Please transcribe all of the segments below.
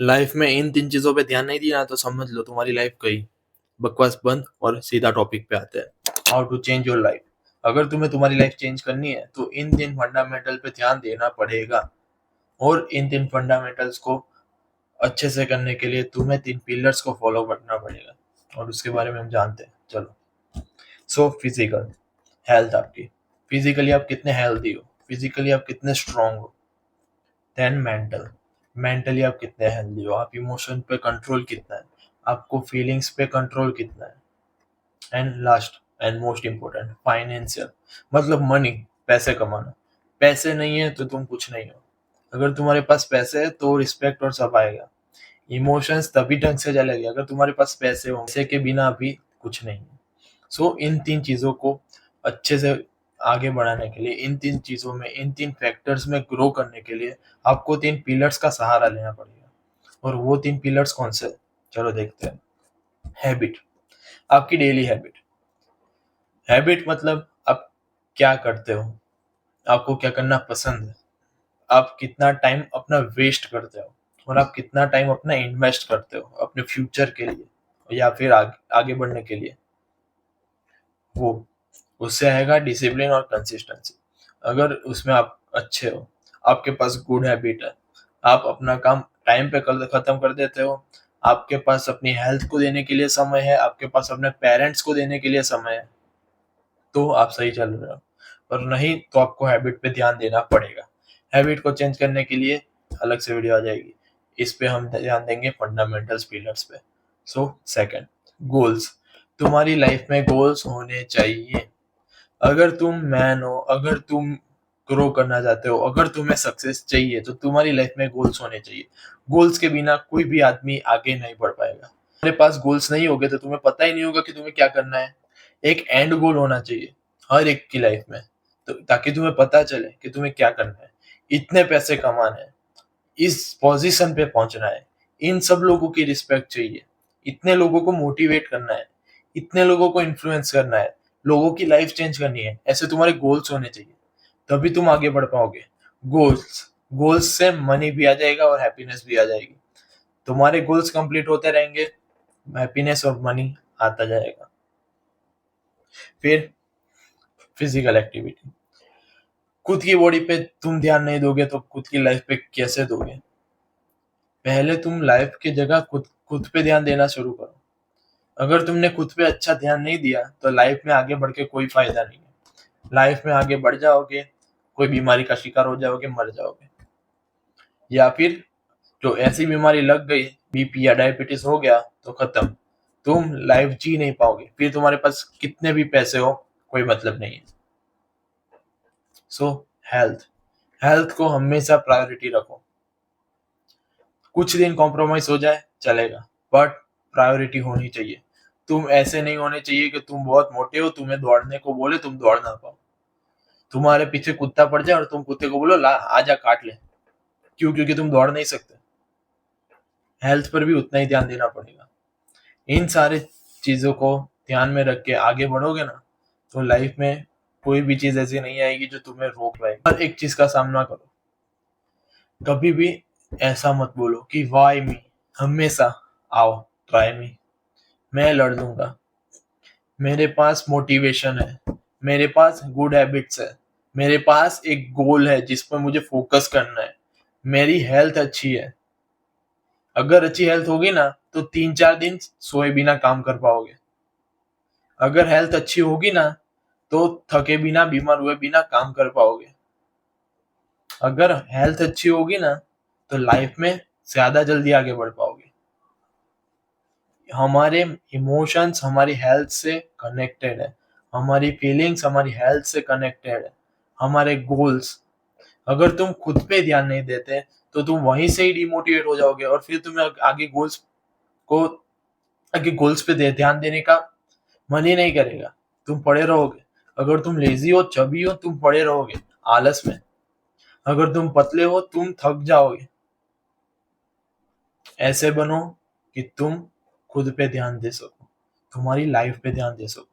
Life में इन 3 चीज़ों पे ध्यान नहीं दिया ना तो समझ लो तुम्हारी लाइफ गई। बकवास बंद और सीधा टॉपिक पे आते हैं। How to change your life. अगर तुम्हें तुम्हारी लाइफ चेंज करनी है तो इन 3 फंडामेंटल पे ध्यान देना पड़ेगा। और इन 3 फंडामेंटल्स को अच्छे से करने के लिए तुम्हें 3 पिलर्स को फॉलो करना पड़ेगा और उसके बारे में हम जानते हैं। चलो, सो फिजिकल हेल्थ आपकी। फिजिकली आप कितने हेल्दी हो, फिजिकली आप कितने स्ट्रांग हो। देन मेंटल, मेंटली आप कितने हेल्दी हो, आप इमोशन पे कंट्रोल कितना है, आपको फीलिंग्स पे कंट्रोल कितना है। And last and most important financial, मतलब मनी, पैसे कमाना। पैसे नहीं है तो तुम कुछ नहीं हो। अगर तुम्हारे पास पैसे है तो रिस्पेक्ट और सब आएगा। इमोशंस तभी ढंग से चलेगी अगर तुम्हारे पास पैसे हो, पैसे के बिना अभी कुछ नहीं है। सो इन 3 चीज़ों को अच्छे से आगे बढ़ाने के लिए, इन 3 चीज़ों में, इन 3 फैक्टर्स में ग्रो करने के लिए आपको 3 पिलर्स का सहारा लेना पड़ेगा। और वो 3 पिलर्स कौन से? चलो देखते हैं। हैबिट, आपकी डेली हैबिट। हैबिट मतलब आप क्या करते हो, आपको क्या करना पसंद है, आप कितना टाइम अपना वेस्ट करते हो और आप कितना टाइम अपना इन्वेस्ट करते हो अपने फ्यूचर के लिए या फिर आगे बढ़ने के लिए। वो उससे आएगा डिसिप्लिन और कंसिस्टेंसी। अगर उसमें आप अच्छे हो, आपके पास गुड हैबिट है, आप अपना काम टाइम पे खत्म कर देते हो, आपके पास अपनी हेल्थ को देने के लिए समय है, आपके पास अपने पेरेंट्स को देने के लिए समय है, तो आप सही चल रहे हो। और नहीं तो आपको हैबिट पे ध्यान देना पड़ेगा। हैबिट को चेंज करने के लिए अलग से वीडियो आ जाएगी, इस पे हम ध्यान देंगे फंडामेंटल्स पिलर्स पे। So second, goals. तुम्हारी लाइफ में गोल्स होने चाहिए। अगर तुम मैन हो, अगर तुम ग्रो करना चाहते हो, अगर तुम्हें सक्सेस चाहिए तो तुम्हारी लाइफ में गोल्स होने चाहिए। गोल्स के बिना कोई भी आदमी आगे नहीं बढ़ पाएगा। तुम्हारे पास गोल्स नहीं होगे तो तुम्हें पता ही नहीं होगा कि तुम्हें क्या करना है। एक एंड गोल होना चाहिए हर एक की लाइफ में, तो ताकि तुम्हें पता चले कि तुम्हें क्या करना है। इतने पैसे कमाने हैं, इस पोजीशन पे पहुंचना है, इन सब लोगों की रिस्पेक्ट चाहिए, इतने लोगों को मोटिवेट करना है, इतने लोगों को इन्फ्लुएंस करना है, लोगों की लाइफ चेंज करनी है। ऐसे तुम्हारे गोल्स होने चाहिए, तभी तुम आगे बढ़ पाओगे। गोल्स, गोल्स से मनी भी आ जाएगा और हैप्पीनेस भी आ जाएगी। तुम्हारे गोल्स कंप्लीट होते रहेंगे, हैप्पीनेस और मनी आता जाएगा। फिर फिजिकल एक्टिविटी। खुद की बॉडी पे तुम ध्यान नहीं दोगे तो खुद की लाइफ पे कैसे दोगे? पहले तुम लाइफ की जगह खुद खुद पे ध्यान देना शुरू करो। अगर तुमने खुद पे अच्छा ध्यान नहीं दिया तो लाइफ में आगे बढ़ के कोई फायदा नहीं है। लाइफ में आगे बढ़ जाओगे, कोई बीमारी का शिकार हो जाओगे, मर जाओगे। या फिर जो ऐसी बीमारी लग गई, बीपी या डायबिटीज हो गया, तो खत्म। तुम लाइफ जी नहीं पाओगे, फिर तुम्हारे पास कितने भी पैसे हो कोई मतलब नहीं है। सो हेल्थ, हेल्थ को हमेशा प्रायोरिटी रखो। कुछ दिन कॉम्प्रोमाइज हो जाए चलेगा, बट प्रायोरिटी होनी चाहिए। तुम ऐसे नहीं होने चाहिए कि तुम बहुत मोटे हो, तुम्हें दौड़ने को बोले तुम दौड़ ना पाओ, तुम्हारे पीछे कुत्ता पड़ जाए और तुम कुत्ते को बोलो ला आजा काट ले। क्यों? क्योंकि तुम दौड़ नहीं सकते। हेल्थ पर भी उतना ही ध्यान देना पड़ेगा। इन सारे चीजों को ध्यान में रख के आगे बढ़ोगे ना तो लाइफ में कोई भी चीज ऐसी नहीं आएगी जो तुम्हें रोक पाएगी। हर एक चीज का सामना करो। कभी भी ऐसा मत बोलो कि वाई मी। हमेशा आओ, ट्राई मी, मैं लड़ लूंगा, मेरे पास मोटिवेशन है, मेरे पास गुड हैबिट्स है, मेरे पास एक गोल है जिस पर मुझे फोकस करना है, मेरी हेल्थ अच्छी है। अगर अच्छी हेल्थ होगी ना तो 3-4 दिन सोए बिना काम कर पाओगे। अगर हेल्थ अच्छी होगी ना तो थके बिना, बीमार हुए बिना काम कर पाओगे। अगर हेल्थ अच्छी होगी ना तो लाइफ में ज्यादा जल्दी आगे बढ़ पाओगे। हमारे इमोशंस हमारी हेल्थ से कनेक्टेड है, हमारी फीलिंग्स हमारी हेल्थ से कनेक्टेड है, हमारे गोल्स। अगर तुम खुद पे ध्यान नहीं देते तो तुम वहीं से ही डिमोटिवेट हो जाओगे और फिर तुम्हें को आगे गोल्स पे ध्यान देने का मन ही नहीं करेगा। तुम पड़े रहोगे। अगर तुम लेजी हो, चबी हो, तुम पड़े रहोगे आलस में। अगर तुम पतले हो तुम थक जाओगे। ऐसे बनो कि तुम खुद पे ध्यान दे सको, तुम्हारी लाइफ पे ध्यान दे सको।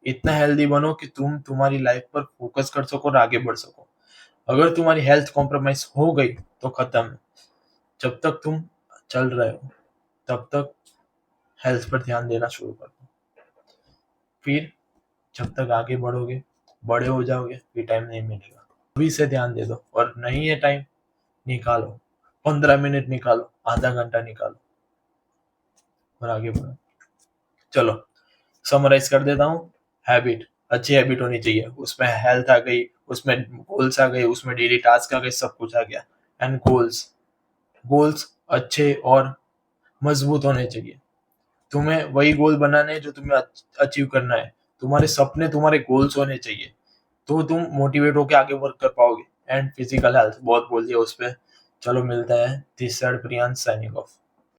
इतना हेल्दी बनो कि तुम तुम्हारी लाइफ पर फोकस कर सको और आगे बढ़ सको। अगर तुम्हारी हेल्थ कॉम्प्रोमाइज हो गई तो खत्म है। जब तक तुम चल रहे हो तब तक हेल्थ पर ध्यान देना शुरू कर दो। फिर जब तक आगे बढ़ोगे, बड़े हो जाओगे, फिर टाइम नहीं मिलेगा। अभी से ध्यान दे दो, और नहीं है टाइम, निकालो, 15 मिनट निकालो, आधा घंटा निकालो और आगे बढ़ो। चलो समराइज कर देता हूँ। हैबिट, अच्छी हैबिट होनी चाहिए, उसमें हेल्थ आ गई, उसमें गोल्स आ गए, उसमें डेली टास्क आ गए, सब कुछ आ गया। एंड गोल्स, गोल्स अच्छे और मजबूत होने चाहिए। तुम्हें वही गोल बनाने हैं जो तुम्हें अचीव करना है। तुम्हारे सपने तुम्हारे गोल्स होने चाहिए, तो तुम मोटिवेट होकर आगे वर्क कर पाओगे। एंड फिजिकल हेल्थ बहुत बोल दिया उस पर। चलो मिलता है, this side Priyansh signing off.